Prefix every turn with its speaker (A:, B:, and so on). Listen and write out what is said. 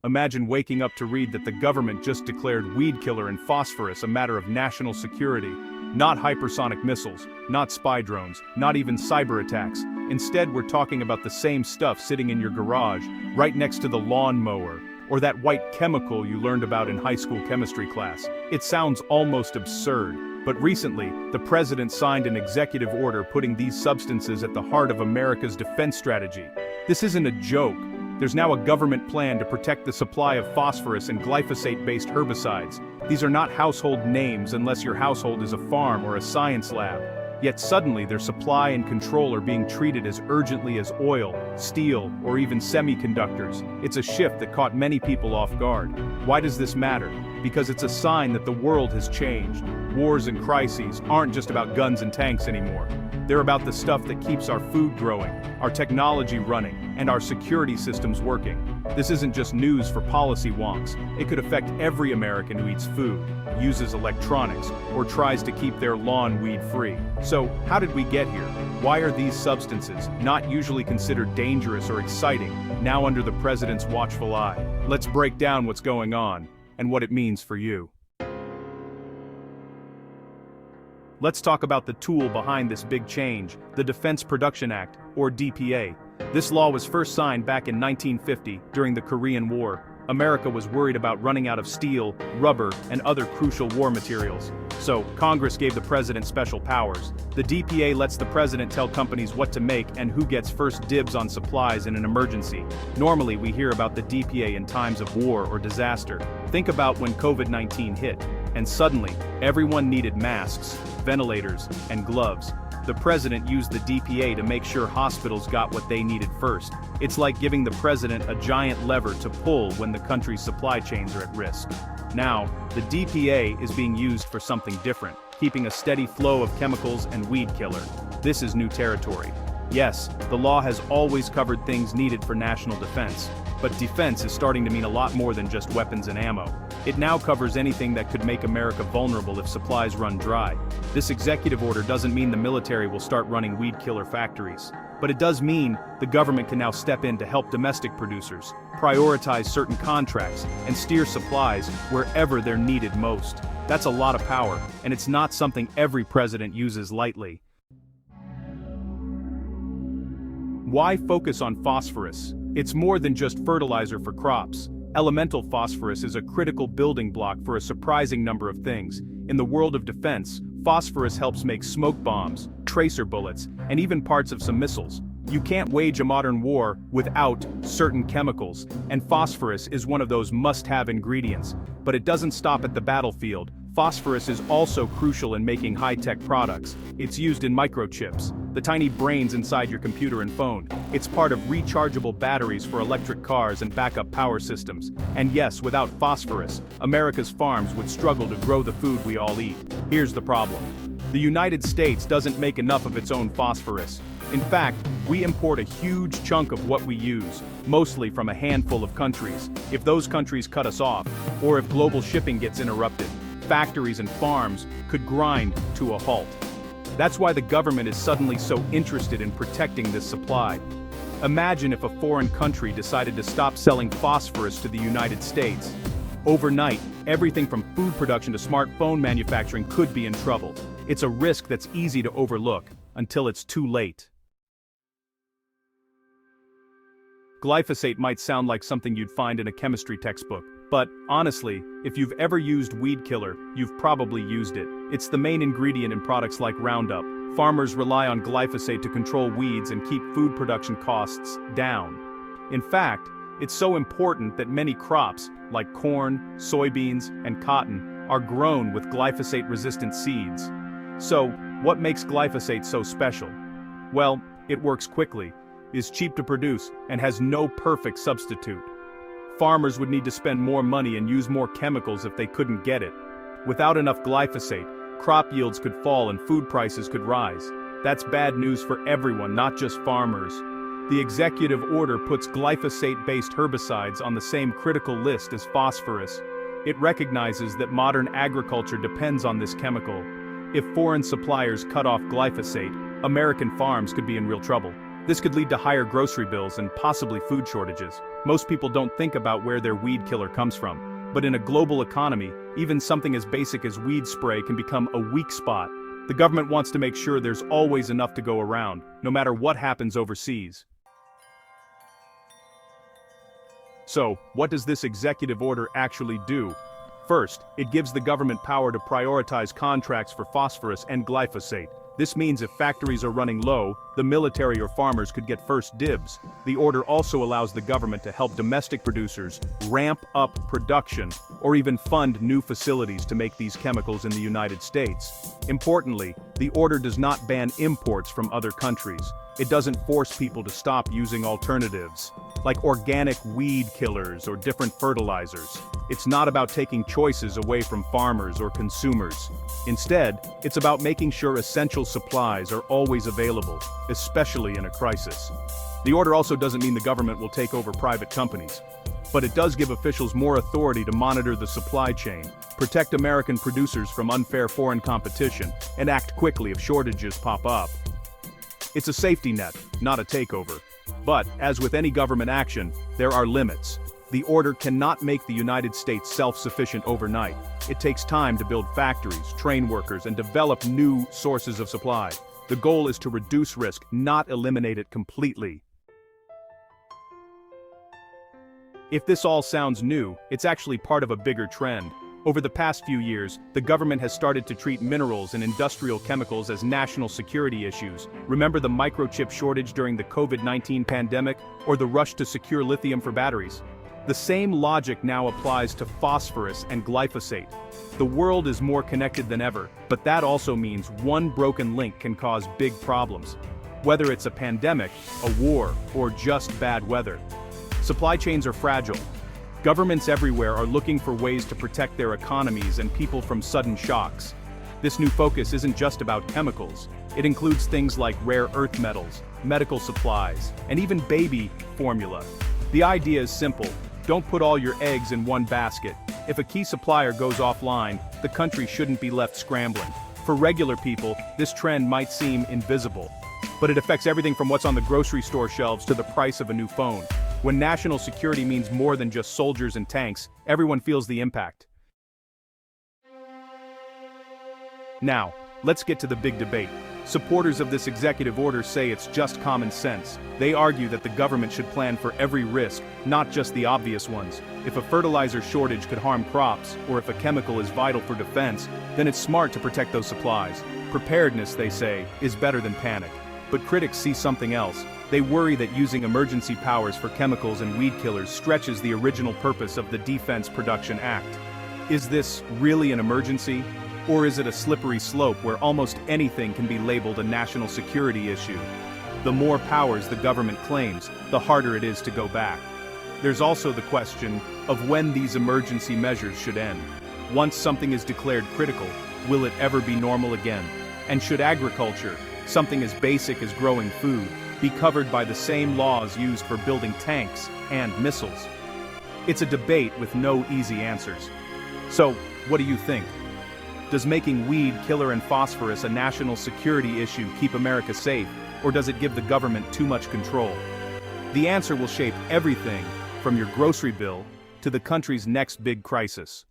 A: Imagine waking up to read that the government just declared weed killer and phosphorus a matter of national security. Not hypersonic missiles, not spy drones, not even cyber attacks. Instead, we're talking about the same stuff sitting in your garage, right next to the lawnmower, or that white chemical you learned about in high school chemistry class. It sounds almost absurd, but recently, the president signed an executive order putting these substances at the heart of America's defense strategy. This isn't a joke. There's now a government plan to protect the supply of phosphorus and glyphosate-based herbicides. These are not household names unless your household is a farm or a science lab. Yet suddenly their supply and control are being treated as urgently as oil, steel, or even semiconductors. It's a shift that caught many people off guard. Why does this matter? Because it's a sign that the world has changed. Wars and crises aren't just about guns and tanks anymore. They're about the stuff that keeps our food growing, our technology running, and our security systems working. This isn't just news for policy wonks. It could affect every American who eats food, uses electronics, or tries to keep their lawn weed-free. So, how did we get here? Why are these substances, not usually considered dangerous or exciting, now under the president's watchful eye? Let's break down what's going on, and what it means for you. Let's talk about the tool behind this big change, the Defense Production Act, or DPA. This law was first signed back in 1950, during the Korean War. America was worried about running out of steel, rubber, and other crucial war materials. So, Congress gave the president special powers. The DPA lets the president tell companies what to make and who gets first dibs on supplies in an emergency. Normally, we hear about the DPA in times of war or disaster. Think about when COVID-19 hit, and suddenly, everyone needed masks, ventilators, and gloves. The president used the DPA to make sure hospitals got what they needed first. It's like giving the president a giant lever to pull when the country's supply chains are at risk. Now, the DPA is being used for something different, keeping a steady flow of chemicals and weed killer. This is new territory. Yes, the law has always covered things needed for national defense, but defense is starting to mean a lot more than just weapons and ammo. It now covers anything that could make America vulnerable if supplies run dry. This executive order doesn't mean the military will start running weed killer factories, but it does mean the government can now step in to help domestic producers, prioritize certain contracts, and steer supplies wherever they're needed most. That's a lot of power, and it's not something every president uses lightly. Why focus on phosphorus? It's more than just fertilizer for crops. Elemental phosphorus is a critical building block for a surprising number of things. In the world of defense, phosphorus helps make smoke bombs, tracer bullets, and even parts of some missiles. You can't wage a modern war without certain chemicals, and phosphorus is one of those must-have ingredients. But it doesn't stop at the battlefield. Phosphorus is also crucial in making high-tech products. It's used in microchips, the tiny brains inside your computer and phone. It's part of rechargeable batteries for electric cars and backup power systems. And yes, without phosphorus, America's farms would struggle to grow the food we all eat. Here's the problem. The United States doesn't make enough of its own phosphorus. In fact, we import a huge chunk of what we use, mostly from a handful of countries. If those countries cut us off, or if global shipping gets interrupted, factories and farms could grind to a halt. That's why the government is suddenly so interested in protecting this supply. Imagine if a foreign country decided to stop selling phosphorus to the United States. Overnight, everything from food production to smartphone manufacturing could be in trouble. It's a risk that's easy to overlook, until it's too late. Glyphosate might sound like something you'd find in a chemistry textbook. But, honestly, if you've ever used weed killer, you've probably used it. It's the main ingredient in products like Roundup. Farmers rely on glyphosate to control weeds and keep food production costs down. In fact, it's so important that many crops, like corn, soybeans, and cotton, are grown with glyphosate-resistant seeds. So, what makes glyphosate so special? Well, it works quickly, is cheap to produce, and has no perfect substitute. Farmers would need to spend more money and use more chemicals if they couldn't get it. Without enough glyphosate, crop yields could fall and food prices could rise. That's bad news for everyone, not just farmers. The executive order puts glyphosate-based herbicides on the same critical list as phosphorus. It recognizes that modern agriculture depends on this chemical. If foreign suppliers cut off glyphosate, American farms could be in real trouble. This could lead to higher grocery bills and possibly food shortages. Most people don't think about where their weed killer comes from. But in a global economy, even something as basic as weed spray can become a weak spot. The government wants to make sure there's always enough to go around, no matter what happens overseas. So, what does this executive order actually do? First, it gives the government power to prioritize contracts for phosphorus and glyphosate. This means if factories are running low, the military or farmers could get first dibs. The order also allows the government to help domestic producers ramp up production or even fund new facilities to make these chemicals in the United States. Importantly, the order does not ban imports from other countries. It doesn't force people to stop using alternatives, like organic weed killers or different fertilizers. It's not about taking choices away from farmers or consumers. Instead, it's about making sure essential supplies are always available, especially in a crisis. The order also doesn't mean the government will take over private companies. But it does give officials more authority to monitor the supply chain, protect American producers from unfair foreign competition, and act quickly if shortages pop up. It's a safety net, not a takeover. But, as with any government action, there are limits. The order cannot make the United States self-sufficient overnight. It takes time to build factories, train workers, and develop new sources of supply. The goal is to reduce risk, not eliminate it completely. If this all sounds new, it's actually part of a bigger trend. Over the past few years, the government has started to treat minerals and industrial chemicals as national security issues. Remember the microchip shortage during the COVID-19 pandemic, or the rush to secure lithium for batteries? The same logic now applies to phosphorus and glyphosate. The world is more connected than ever, but that also means one broken link can cause big problems. Whether it's a pandemic, a war, or just bad weather. Supply chains are fragile. Governments everywhere are looking for ways to protect their economies and people from sudden shocks. This new focus isn't just about chemicals. It includes things like rare earth metals, medical supplies, and even baby formula. The idea is simple. Don't put all your eggs in one basket. If a key supplier goes offline, the country shouldn't be left scrambling. For regular people, this trend might seem invisible. But it affects everything from what's on the grocery store shelves to the price of a new phone. When national security means more than just soldiers and tanks, everyone feels the impact. Now, let's get to the big debate. Supporters of this executive order say it's just common sense. They argue that the government should plan for every risk, not just the obvious ones. If a fertilizer shortage could harm crops, or if a chemical is vital for defense, then it's smart to protect those supplies. Preparedness, they say, is better than panic. But critics see something else. They worry that using emergency powers for chemicals and weed killers stretches the original purpose of the Defense Production Act. Is this really an emergency? Or is it a slippery slope where almost anything can be labeled a national security issue? The more powers the government claims, the harder it is to go back. There's also the question of when these emergency measures should end. Once something is declared critical, will it ever be normal again? And should agriculture, something as basic as growing food, be covered by the same laws used for building tanks and missiles? It's a debate with no easy answers. So, what do you think? Does making weed killer and phosphorus a national security issue keep America safe, or does it give the government too much control? The answer will shape everything from your grocery bill to the country's next big crisis.